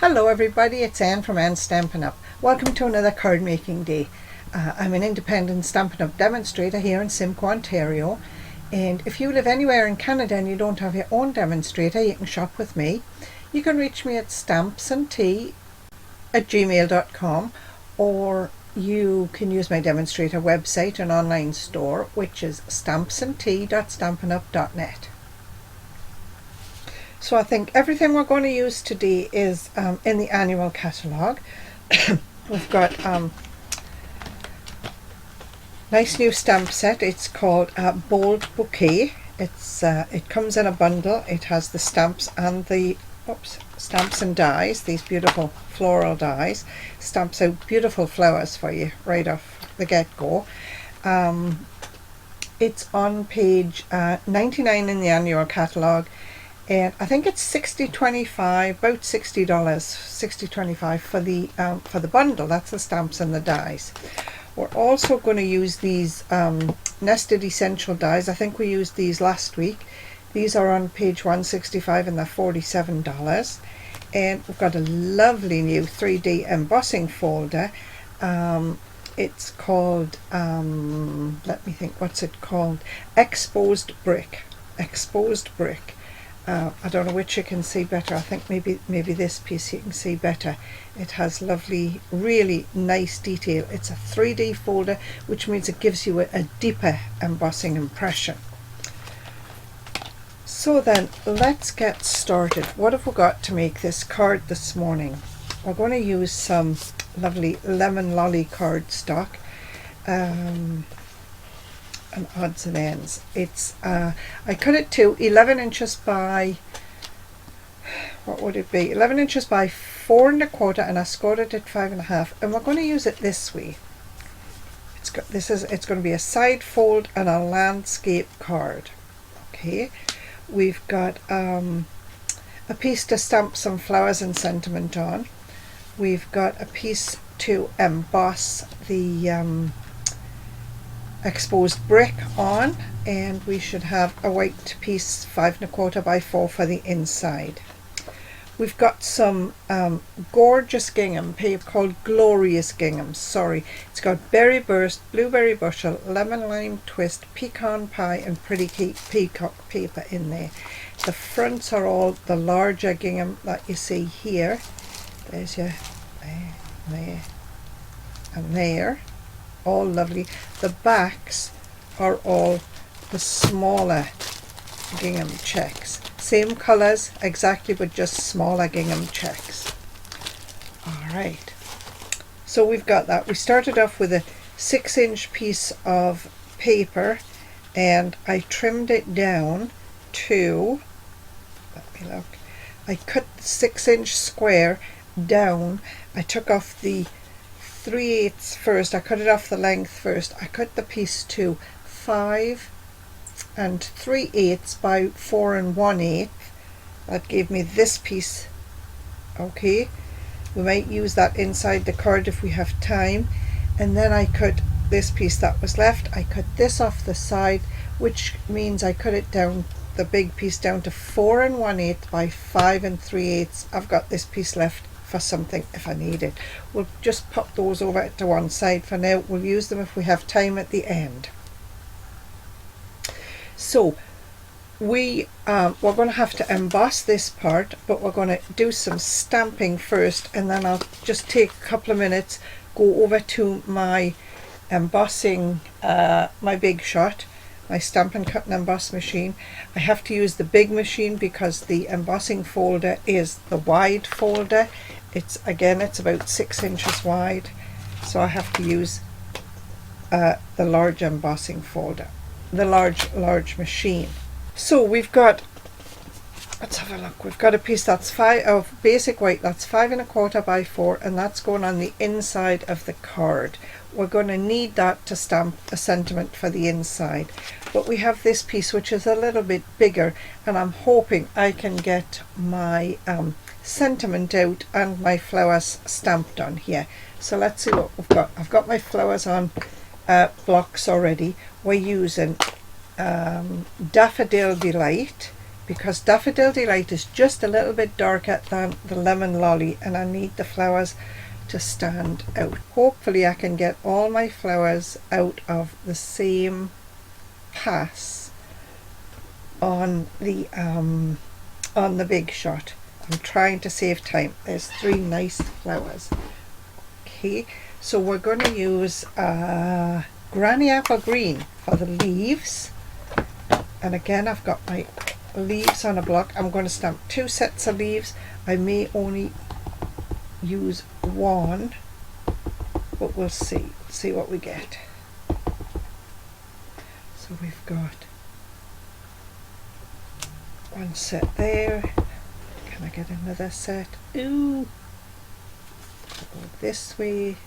Hello everybody, it's Anne from Anne's Stampin' Up. Welcome to another card making day. I'm an independent Stampin' Up demonstrator here in Simcoe, Ontario. And if you live anywhere in Canada and you don't have your own demonstrator, you can shop with me. You can reach me at stampsandtea@gmail.com, or you can use my demonstrator website and online store, which is stampsandtea.stampinup.net. So I think everything we're going to use today is in the annual catalogue. We've got nice new stamp set. It's called Bold Bouquet. It comes in a bundle. It has the stamps and the stamps and dies. These beautiful floral dies. Stamps out beautiful flowers for you right off the get-go. It's on page 99 in the annual catalogue. And I think it's $60.25, about $60, $60.25 for the bundle. That's the stamps and the dies. We're also going to use these nested essential dies. I think we used these last week. These are on page 165 and they're $47. And we've got a lovely new 3D embossing folder. It's called, let me think, what's it called? Exposed Brick. Exposed Brick. I don't know which you can see better. I think maybe this piece you can see better. It has lovely, really nice detail. It's a 3D folder, which means it gives you a deeper embossing impression. So then, let's get started. What have we got to make this card this morning? We're going to use some lovely lemon lolly cardstock. And odds and ends. It's I cut it to 11 inches by, what would it be, 11 inches by 4 1/4, and I scored it at 5 1/2, and we're going to use it this way. It's going to be a side fold and a landscape card. Okay, we've got a piece to stamp some flowers and sentiment on. We've got a piece to emboss the exposed brick on, and we should have a white piece 5 1/4 by 4 for the inside. We've got some gorgeous gingham paper called Glorious Gingham. Sorry, it's got berry burst, blueberry bushel, lemon lime twist, pecan pie, and pretty peacock paper in there. The fronts are all the larger gingham that you see here. There's your there, and there. All lovely. The backs are all the smaller gingham checks. Same colours exactly, but just smaller gingham checks. Alright, so we've got that. We started off with a 6-inch piece of paper, and I trimmed it down to, let me look, I cut the 6-inch square down. I took off the 3/8 first. I cut it off the length first. I cut the piece to 5 3/8 by 4 1/8. That gave me this piece. Okay, we might use that inside the card if we have time. And then I cut this piece that was left. I cut this off the side, which means I cut it down, the big piece, down to 4 1/8 by 5 3/8. I've got this piece left for something if I need it. We'll just pop those over to one side for now. We'll use them if we have time at the end. So we're going to have to emboss this part, but we're going to do some stamping first, and then I'll just take a couple of minutes, go over to my embossing, my Big Shot, my Stampin' Cut and Emboss machine. I have to use the big machine because the embossing folder is the wide folder. It's about 6 inches wide, so I have to use the large embossing folder, the large machine. So we've got, let's have a look, we've got a piece that's of basic white, that's 5 1/4 by 4, and that's going on the inside of the card. We're going to need that to stamp a sentiment for the inside, but we have this piece which is a little bit bigger, and I'm hoping I can get my sentiment out and my flowers stamped on here. So let's see what we've got. I've got my flowers on blocks already. We're using Daffodil Delight, because Daffodil Delight is just a little bit darker than the Lemon Lolly, and I need the flowers to stand out. Hopefully I can get all my flowers out of the same pass on the big shot. I'm trying to save time. There's 3 nice flowers. Okay, so we're going to use Granny Apple Green for the leaves, and again I've got my leaves on a block. I'm going to stamp 2 sets of leaves. I may only use 1, but we'll see what we get. So we've got 1 set there. Can I get another set? Ooh, go this way,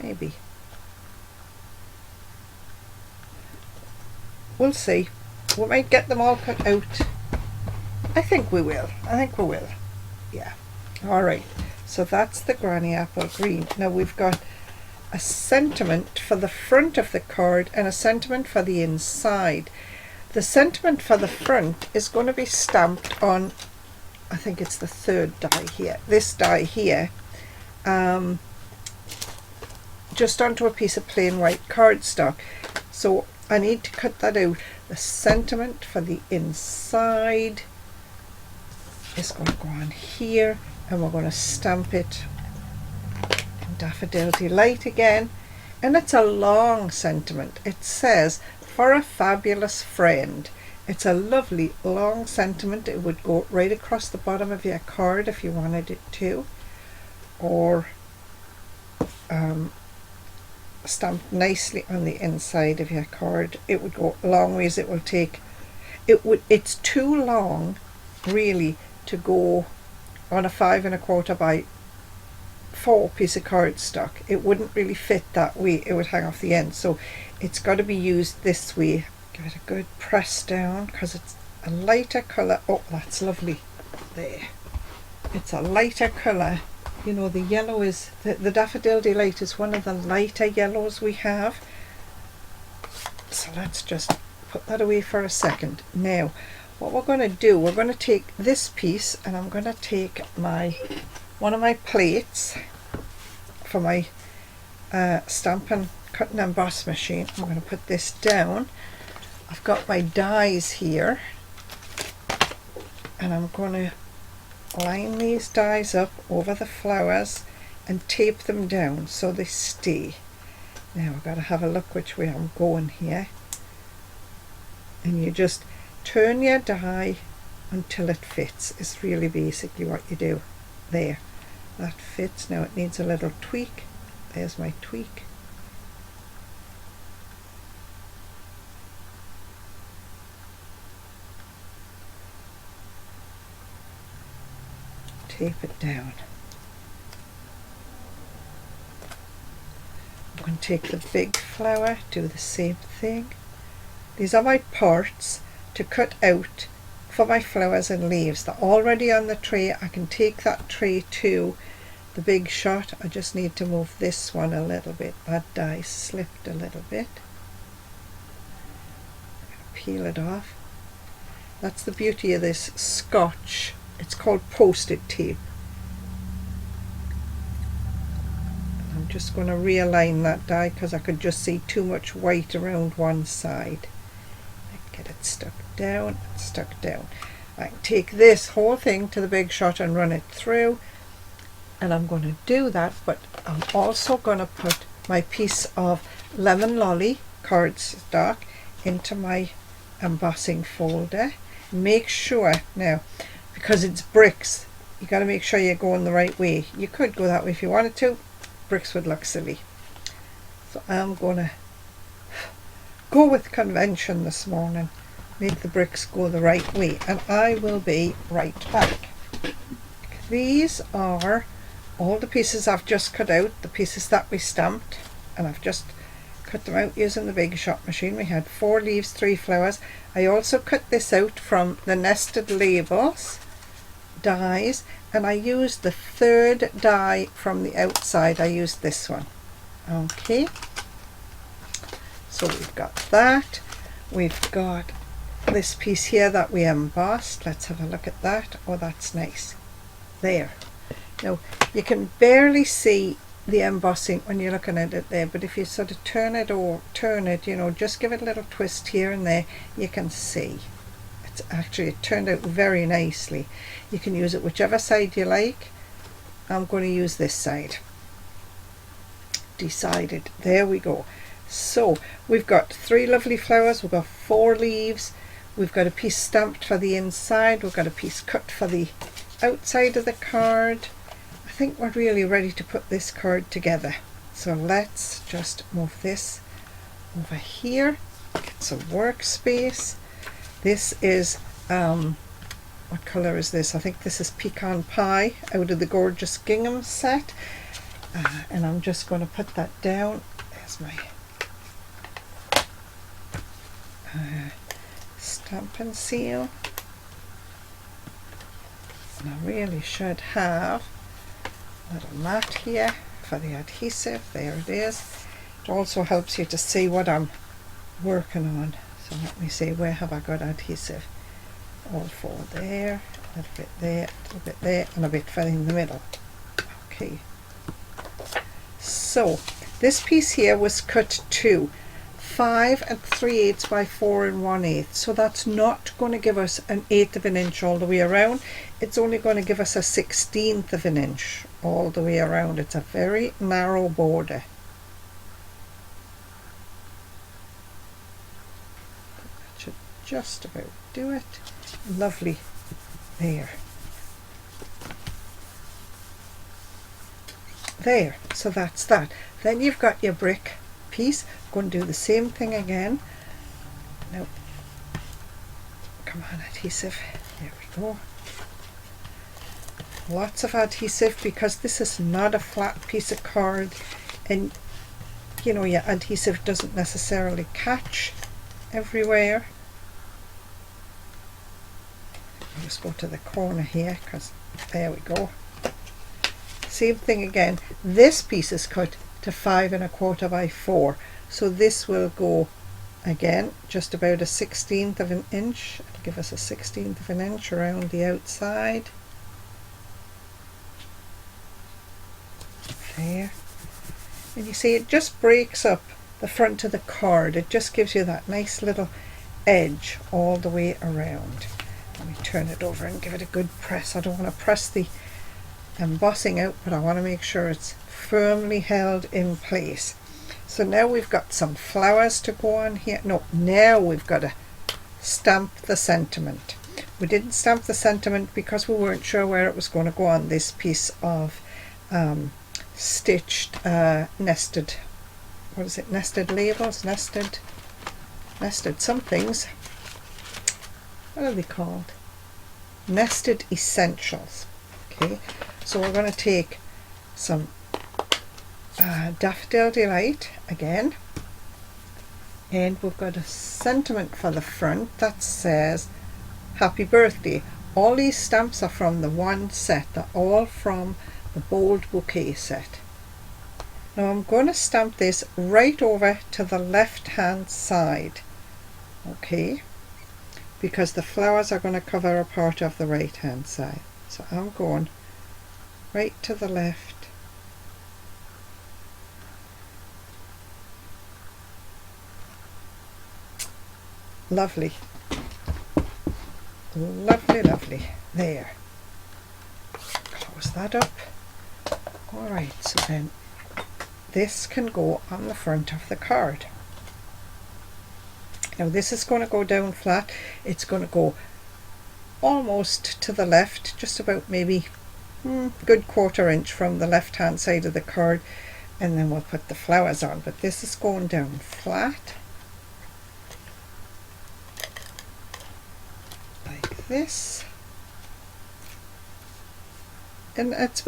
maybe. We'll see. We might get them all cut out. I think we will. Yeah. All right. So that's the Granny Apple Green. Now we've got a sentiment for the front of the card and a sentiment for the inside. The sentiment for the front is going to be stamped on, I think it's the 3rd die here. This die here. Just onto a piece of plain white cardstock. So I need to cut that out. The sentiment for the inside is going to go on here, and we're going to stamp it in Daffodil Delight again. And it's a long sentiment. It says, "For a fabulous friend." It's a lovely long sentiment. It would go right across the bottom of your card if you wanted it to, or stamped nicely on the inside of your card. It would go a long ways. It's too long really to go on a 5 1/4 by 4 piece of cardstock. It wouldn't really fit that way. It would hang off the end. So it's got to be used this way. Give it a good press down because it's a lighter colour. Oh, that's lovely. There. It's a lighter colour. You know, the yellow is, the Daffodil Delight is one of the lighter yellows we have. So let's just put that away for a second. Now, what we're going to do, we're going to take this piece, and I'm going to take one of my plates for my Stampin' Cut and Emboss machine. I'm going to put this down. I've got my dies here, and I'm going to line these dies up over the flowers and tape them down so they stay. Now I've got to have a look which way I'm going here, and you just turn your die until it fits. It's really basically what you do. There, that fits. Now it needs a little tweak. There's my tweak. Tape it down. I'm going to take the big flower, do the same thing. These are my parts to cut out for my flowers and leaves. They're already on the tray. I can take that tray to the big shot. I just need to move this one a little bit. That die slipped a little bit. I'm going to peel it off. That's the beauty of this Scotch. It's called Post-it tape. I'm just going to realign that die because I could just see too much white around one side. Get it stuck down, I can take this whole thing to the big shot and run it through, and I'm going to do that, but I'm also going to put my piece of Lemon Lolly cardstock into my embossing folder. Make sure now, because it's bricks, you got to make sure you're going the right way. You could go that way if you wanted to. Bricks would look silly. So I'm going to go with convention this morning. Make the bricks go the right way, and I will be right back. These are all the pieces I've just cut out, the pieces that we stamped, and I've just cut them out using the Big Shot machine. We had 4 leaves, 3 flowers. I also cut this out from the nested labels dies, and I used the 3rd die from the outside. I used this one. Okay, so we've got that. We've got this piece here that we embossed. Let's have a look at that. Oh, that's nice. There. Now, you can barely see the embossing when you're looking at it there, but if you sort of turn it, you know, just give it a little twist here and there, you can see. It's actually, it turned out very nicely. You can use it whichever side you like. I'm going to use this side. Decided. There we go. So we've got 3 lovely flowers, we've got 4 leaves, we've got a piece stamped for the inside, we've got a piece cut for the outside of the card. I think we're really ready to put this card together. So let's just move this over here, get some workspace. This is, what colour is this? I think this is Pecan Pie out of the Gorgeous Gingham set. And I'm just going to put that down. There's my Stampin' Seal. And I really should have a little mat here for the adhesive. There it is. It also helps you to see what I'm working on. So let me see, where have I got adhesive? All 4 there, a little bit there, a little bit there, and a bit fell in the middle. Okay. So this piece here was cut to 5 3/8 by 4 1/8. So that's not going to give us an 1/8 of an inch all the way around. It's only going to give us a 1/16 of an inch all the way around. It's a very narrow border. That should just about do it. Lovely. There. There, so that's that. Then you've got your brick piece. I'm going to do the same thing again. Now, come on, adhesive. There we go. Lots of adhesive, because this is not a flat piece of card, and you know, your adhesive doesn't necessarily catch everywhere. I'll just go to the corner here, because there we go. Same thing again. This piece is cut to 5 1/4 by 4, so this will go again just about a 1/16 of an inch. It'll give us a 1/16 of an inch around the outside. There. And you see, it just breaks up the front of the card. It just gives you that nice little edge all the way around. Let me turn it over and give it a good press. I don't want to press the embossing out, but I want to make sure it's firmly held in place. So now we've got some flowers to go on here. No, now we've got to stamp the sentiment. We didn't stamp the sentiment because we weren't sure where it was going to go on this piece of stitched nested, what is it, nested labels, nested somethings. What are they called? Nested essentials. Okay, so we're going to take some Daffodil Delight again, and we've got a sentiment for the front that says happy birthday. All these stamps are from the one set. They're all from the Bold Bouquet set. Now I'm going to stamp this right over to the left hand side, okay, because the flowers are going to cover a part of the right hand side. So I'm going right to the left. Lovely. Lovely, lovely. There. Close that up. Alright, so then this can go on the front of the card. Now this is going to go down flat. It's going to go almost to the left, just about maybe good 1/4 inch from the left hand side of the card, and then we'll put the flowers on. But this is going down flat like this, and it's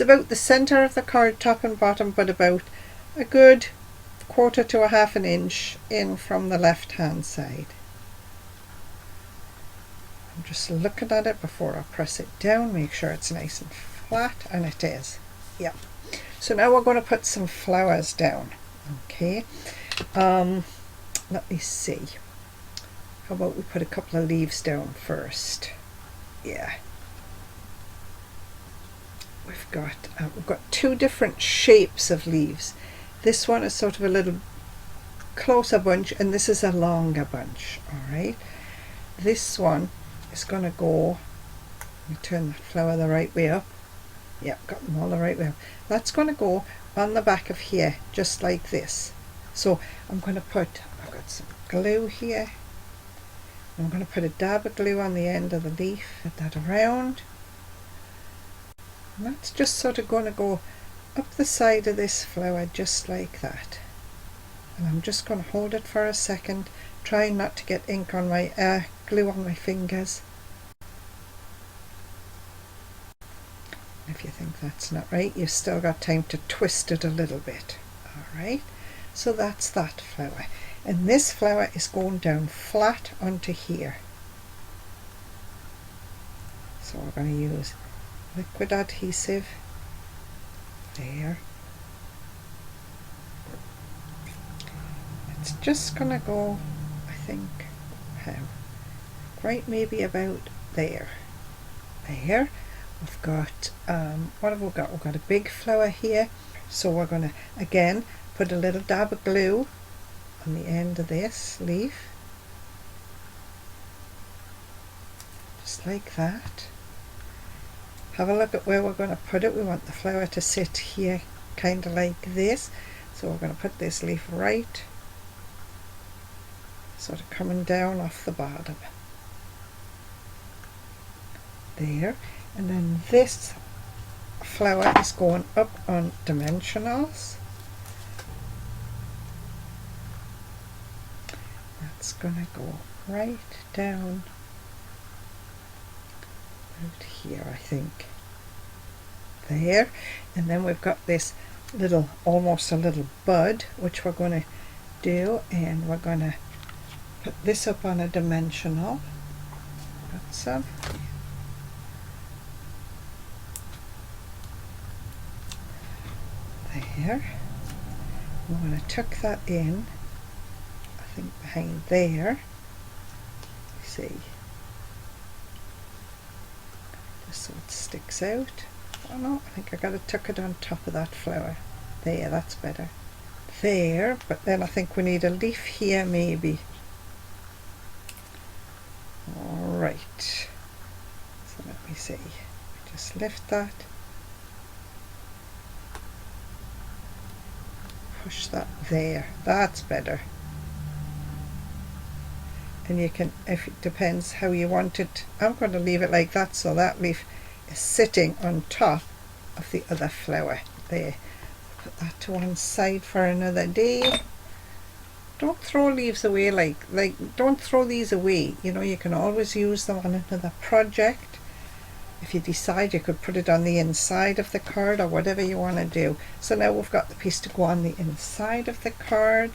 about the center of the card, top and bottom, but about a good 1/4 to a 1/2 inch in from the left hand side. I'm just looking at it before I press it down, make sure it's nice and flat, and it is. Yep. So now we're going to put some flowers down. Okay. Let me see. How about we put a couple of leaves down first? Yeah. We've got two different shapes of leaves. This one is sort of a little closer bunch, and this is a longer bunch. All right. This one is going to go. Let me turn the flower the right way up. Yeah, got them all the right way up. That's going to go on the back of here, just like this. So I'm going to I've got some glue here. I'm going to put a dab of glue on the end of the leaf, put that around. And that's just sort of going to go up the side of this flower, just like that. And I'm just going to hold it for a second, trying not to get ink on my glue on my fingers. If you think that's not right, you've still got time to twist it a little bit. Alright, so that's that flower. And this flower is going down flat onto here. So we're going to use liquid adhesive there. It's just going to go, I think, right maybe about there. There. We've got, what have we got? We've got a big flower here. So we're going to, again, put a little dab of glue on the end of this leaf. Just like that. Have a look at where we're going to put it. We want the flower to sit here, kind of like this. So we're going to put this leaf right, sort of coming down off the bottom. There. And then this flower is going up on dimensionals. That's going to go right down out here, I think. There. And then we've got this little, almost a little bud, which we're going to do, and we're going to put this up on a dimensional. Got some. There. I'm going to tuck that in, I think behind there. See, just so it sticks out. Oh no, I think I got to tuck it on top of that flower. There, that's better. There, but then I think we need a leaf here maybe. Alright, so let me see, just lift that. Push that there, that's better. And you can, if it depends how you want it, I'm going to leave it like that so that leaf is sitting on top of the other flower. There, put that to one side for another day. Don't throw leaves away, like don't throw these away, you know, you can always use them on another project. If you decide, you could put it on the inside of the card or whatever you want to do. So now we've got the piece to go on the inside of the card.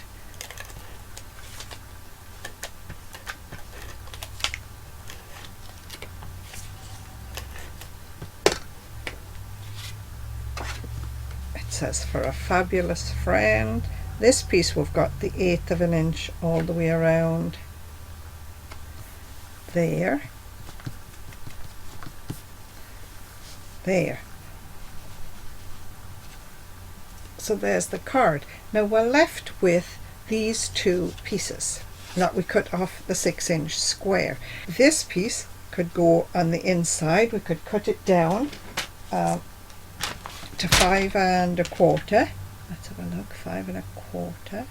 It says, for a fabulous friend. This piece we've got the 1/8 of an inch all the way around. There. There. So there's the card. Now we're left with these two pieces that we cut off the 6-inch square. This piece could go on the inside. We could cut it down to 5 1/4. Let's have a look, 5 1/4.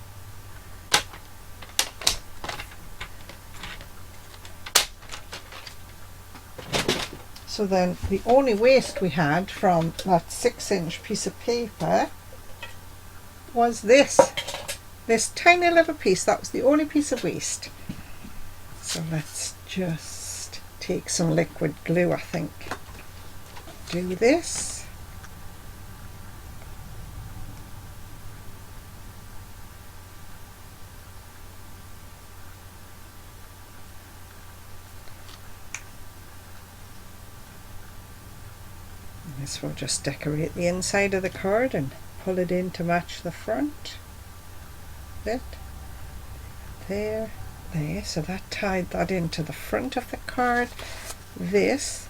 So then the only waste we had from that 6-inch piece of paper was this tiny little piece. That was the only piece of waste. So let's just take some liquid glue, I think. Do this. This will just decorate the inside of the card and pull it in to match the front bit. There, there, so that tied that into the front of the card. This,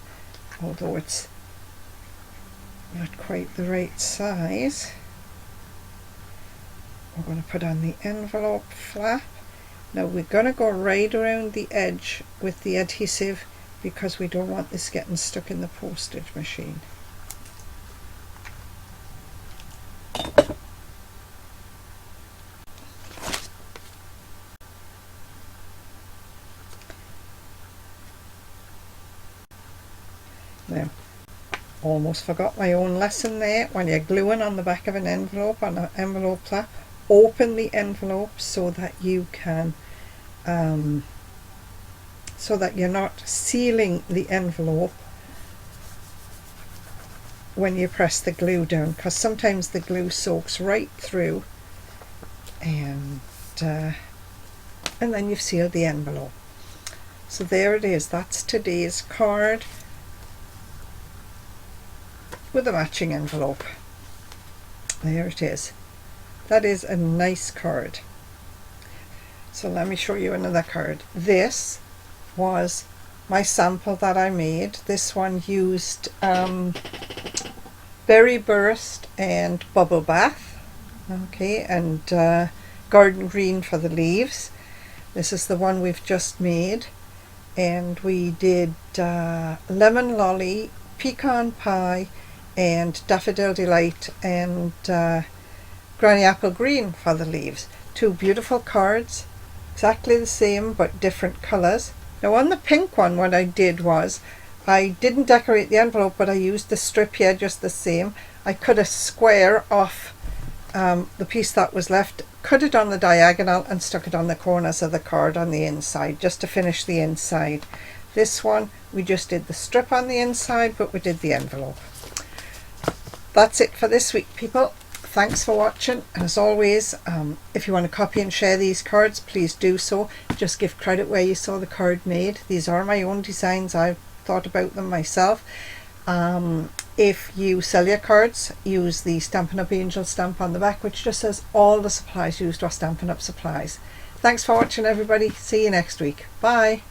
although it's not quite the right size, we're going to put on the envelope flap. Now we're going to go right around the edge with the adhesive because we don't want this getting stuck in the postage machine. Now, almost forgot my own lesson there. When you're gluing on the back of an envelope, on an envelope flap, open the envelope so that you can so that you're not sealing the envelope when you press the glue down, because sometimes the glue soaks right through, and then you've sealed the envelope. So there it is. That's today's card with a matching envelope. There it is. That is a nice card. So let me show you another card. This was my sample that I made. This one used Berry Burst and Bubble Bath, okay, and Garden Green for the leaves. This is the one we've just made, and we did Lemon Lolly, Pecan Pie, and Daffodil Delight, and Granny Apple Green for the leaves. Two beautiful cards, exactly the same but different colours. Now on the pink one, what I did was I didn't decorate the envelope, but I used the strip here just the same. I cut a square off the piece that was left, cut it on the diagonal and stuck it on the corners of the card on the inside just to finish the inside. This one we just did the strip on the inside, but we did the envelope. That's it for this week, people. Thanks for watching, and as always, if you want to copy and share these cards, please do so. Just give credit where you saw the card made. These are my own designs. I've thought about them myself. If you sell your cards, use the Stampin' Up angel stamp on the back, which just says all the supplies used are Stampin' Up supplies. Thanks for watching, everybody. See you next week. Bye.